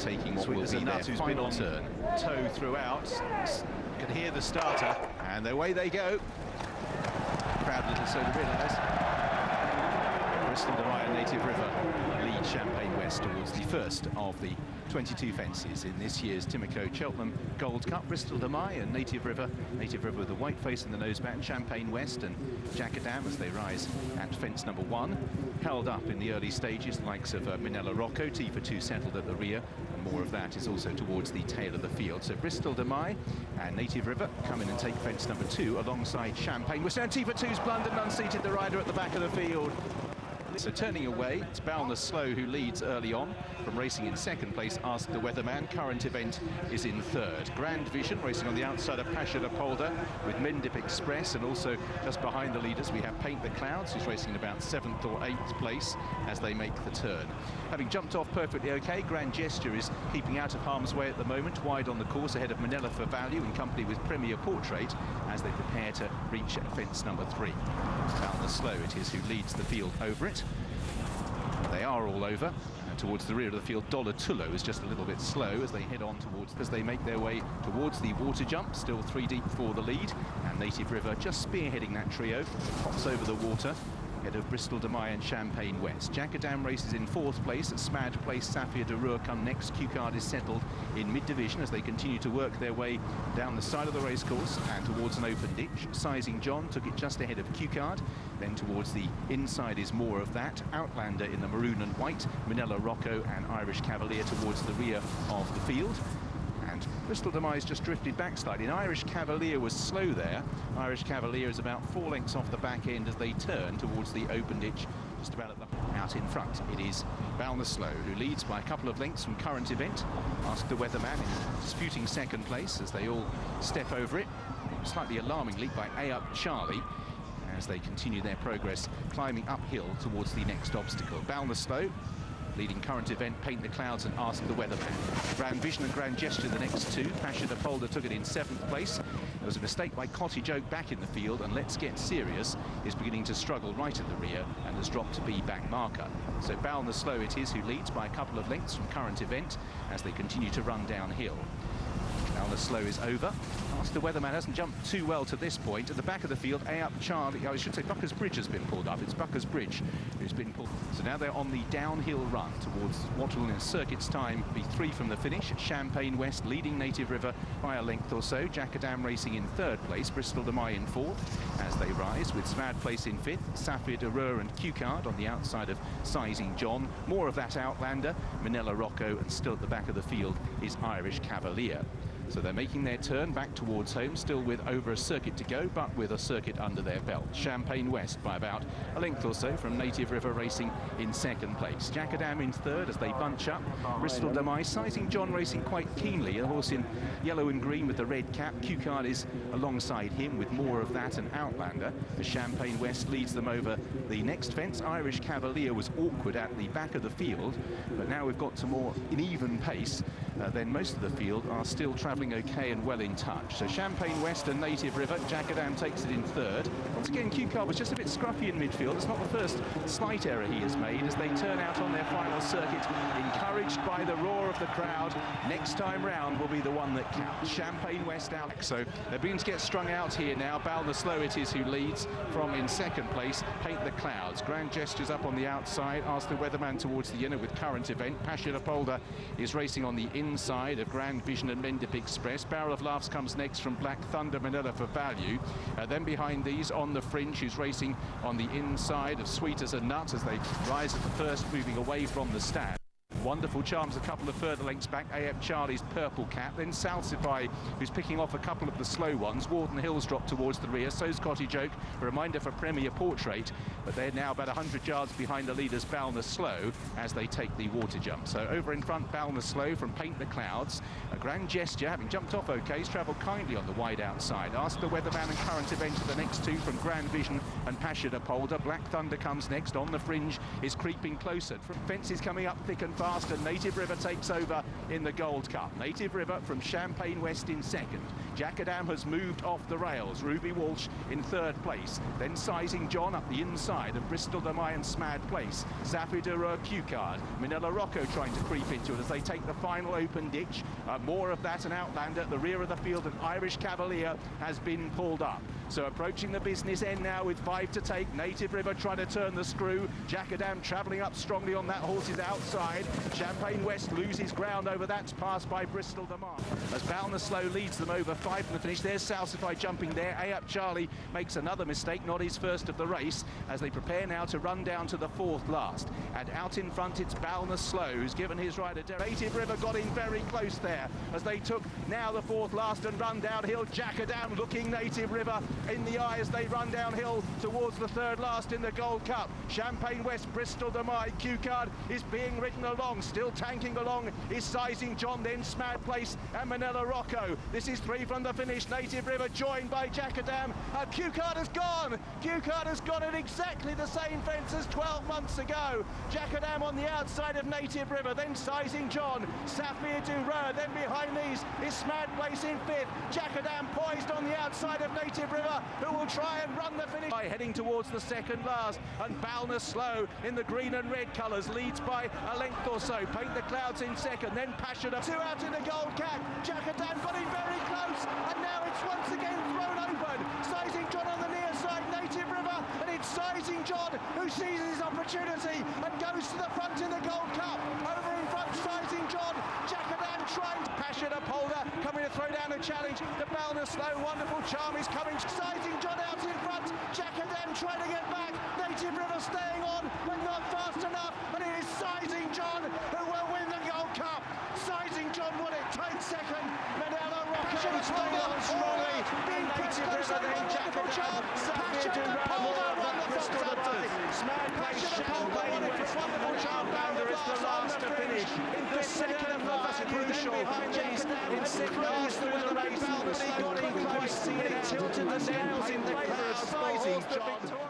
taking what will be their final turn. Toe throughout, can hear the starter, and away they go. Crowd little so to realise. Bristol Dry Native River lead Champagne West towards the first of the 22 fences in this year's Timoko Cheltenham Gold Cup. Bristol Demai and Native River with the white face and the nose back, Champagne West and Cheltenham as they rise at fence number 1. Held up in the early stages, the likes of Minella Rocco, T for 2 settled at the rear, and more of that is also towards the tail of the field. So Bristol Demai and Native River come in and take fence number 2 alongside Champagne West. And T for 2's blundered and unseated the rider at the back of the field. So turning away, it's Boundless Slow who leads early on. From racing in second place, Ask the Weatherman. Current Event is in third. Grand Vision racing on the outside of Pacha, Polder with Mendip Express, and also just behind the leaders we have Paint the Clouds, who's racing in about 7th or 8th place as they make the turn. Having jumped off perfectly okay, Grand Gesture is keeping out of harm's way at the moment, wide on the course ahead of Manila for Value in company with Premier Portrait as they prepare to reach fence number 3. Boundless Slow it is who leads the field over it. They are all over. Towards the rear of the field, Dollar Tullo is just a little bit slow as they head on as they make their way towards the water jump, still 3 deep for the lead, and Native River just spearheading that trio, pops over the water, ahead of Bristol Demai and Champagne West. Jackadam races in 4th place, Smad Place, Safia de Roer come next. Q-Card is settled in mid-division as they continue to work their way down the side of the racecourse and towards an open ditch. Sizing John took it just ahead of Q-Card, then towards the inside is more of that. Outlander in the maroon and white, Minella Rocco and Irish Cavalier towards the rear of the field. And Bristol Demai's just drifted back slightly, and Irish Cavalier was slow there. Irish Cavalier is about 4 lengths off the back end as they turn towards the open ditch, just about at the out in front. It is Boundless Slow who leads by a couple of lengths from Current Event. Ask the Weatherman in disputing 2nd place as they all step over it. Slightly alarming leap by A Up Charlie as they continue their progress, climbing uphill towards the next obstacle. Boundless Slow leading Current Event, Paint the Clouds and Ask the Weatherman. Grand Vision and Grand Gesture the next 2. Pacha de Polder took it in 7th place. There was a mistake by Cottage Oak back in the field, and Let's Get Serious is beginning to struggle right at the rear and has dropped to B back marker. So Boundless Slow it is who leads by a couple of lengths from Current Event as they continue to run downhill. Boundless Slow is over. Ask the Weatherman hasn't jumped too well to this point. At the back of the field, A Up Charlie, I should say Bucker's Bridge has been pulled up. It's Bucker's Bridge who's been pulled. So now they're on the downhill run towards what will in a circuit's time be 3 from the finish. Champagne West leading Native River by a length or so. Jackadam racing in 3rd place. Bristol Demai in 4th as they rise, with Smad Place in 5th. Safia de Roer and Q-Card on the outside of Sizing John. More of that Outlander, Minella Rocco, and still at the back of the field is Irish Cavalier. So they're making their turn back towards home, still with over a circuit to go, but with a circuit under their belt. Champagne West by about a length or so from Native River racing in 2nd place. Jackadam in 3rd as they bunch up. Bristol Demai, Sizing John racing quite keenly, a horse in yellow and green with the red cap. Q-Card is alongside him with more of that, and Outlander as Champagne West leads them over the next fence. Irish Cavalier was awkward at the back of the field, but now we've got to more an even pace. Then most of the field are still travelling okay and well in touch. So Champagne West and Native River, Jackadam takes it in 3rd. Once again, Q-Card was just a bit scruffy in midfield. It's not the first slight error he has made as they turn out on their final circuit, encouraged by the roar of the crowd. Next time round will be the one that counts. Champagne West out. So they're beginning to get strung out here now. Boundless Slow it is who leads from in 2nd place. Paint the Clouds. Grand Gestures up on the outside. Ask the Weatherman towards the inner with Current Event. Pacha de Polder is racing on the inside of Grand Vision and Mendip Express. Barrel of Laughs comes next from Black Thunder, Manila for Value. Then behind these on the fringe, who's racing on the inside of Sweet as a Nut as they rise at the first, moving away from the stand. Wonderful Charms a couple of further lengths back. A.F. Charlie's purple cap. Then Salsify, who's picking off a couple of the slow ones. Warden Hills drop towards the rear. So's Cottage Oak. A reminder for Premier Portrait. But they're now about 100 yards behind the leaders, Boundless Slow, as they take the water jump. So over in front, Boundless Slow from Paint the Clouds. A Grand Gesture, having jumped off okay, has travelled kindly on the wide outside. Ask the Weatherman and Current Event are the next 2 from Grand Vision and Pacha de Polder. Black Thunder comes next. On the fringe is creeping closer. From fences coming up thick and fast. last, and Native River takes over in the Gold Cup. Native River from Champagne West in second. Jacadam has moved off the rails. Ruby Walsh in third place. Then Sizing John up the inside of Bristol de Mai and Smad Place. Zapidura Q-Card. Manila Rocco trying to creep into it as they take the final open ditch. More of that, an Outlander at the rear of the field. An Irish Cavalier has been pulled up. So approaching the business end now with 5 to take. Native River trying to turn the screw. Jacadam travelling up strongly on that horse's outside. Champagne West loses ground over that's passed by Bristol de Mai. As Ballinasloe leads them over 5 in the finish. There's Salsify jumping there. Up Charlie makes another mistake, not his first of the race, as they prepare now to run down to the fourth last. And out in front it's Ballinasloe who's given his rider. Native River got in very close there as they took now the fourth last and run downhill. Jacadam looking Native River in the eye as they run downhill towards the third last in the Gold Cup. Champagne West, Bristol de Mai, Q-Card is being ridden along, still tanking along is Sizing John, then Smad Place and Manila Rocco. This is 3 from the finish. Native River joined by Jacadam. Q-Card has gone. Q-Card has gone at exactly the same fence as 12 months ago. Jacadam on the outside of Native River, then Sizing John, Sapphire Dura, then behind these is Smad Place in 5th. Jacadam poised on the outside of Native River, who will try and run the finish. Heading towards the second last, and Ballinasloe in the green and red colours leads by a length or so. Paint the Clouds in second, then Pacha 2 out in the Gold Cap. Jacadam got in very close, and now it's once again thrown open. Sizing John on the near side, Native River, and it's Sizing John who seizes his opportunity and goes to the front in the Gold Cup. Over in front, Sizing John. Jacadam trying to Pacha to Polder, coming to throw down a challenge. The Ballinasloe wonderful charm is coming. Sizing John out in front. Jacadam trying to get back. Native River staying on, but not fast enough. And it is Sizing John who will win the Gold Cup. Sizing John won it, tight second. Manila Rocco staying on strongly. Native River, then Jacadam. Pacha to Polder won the Bristol de Mai. Smad Place, Champagne West. Wonderful charm. Pounder is the last to finish. The second of last crucial. In sixth last through the race. Ballinasloe got in close. It tilted the nails in favour of Sizing John.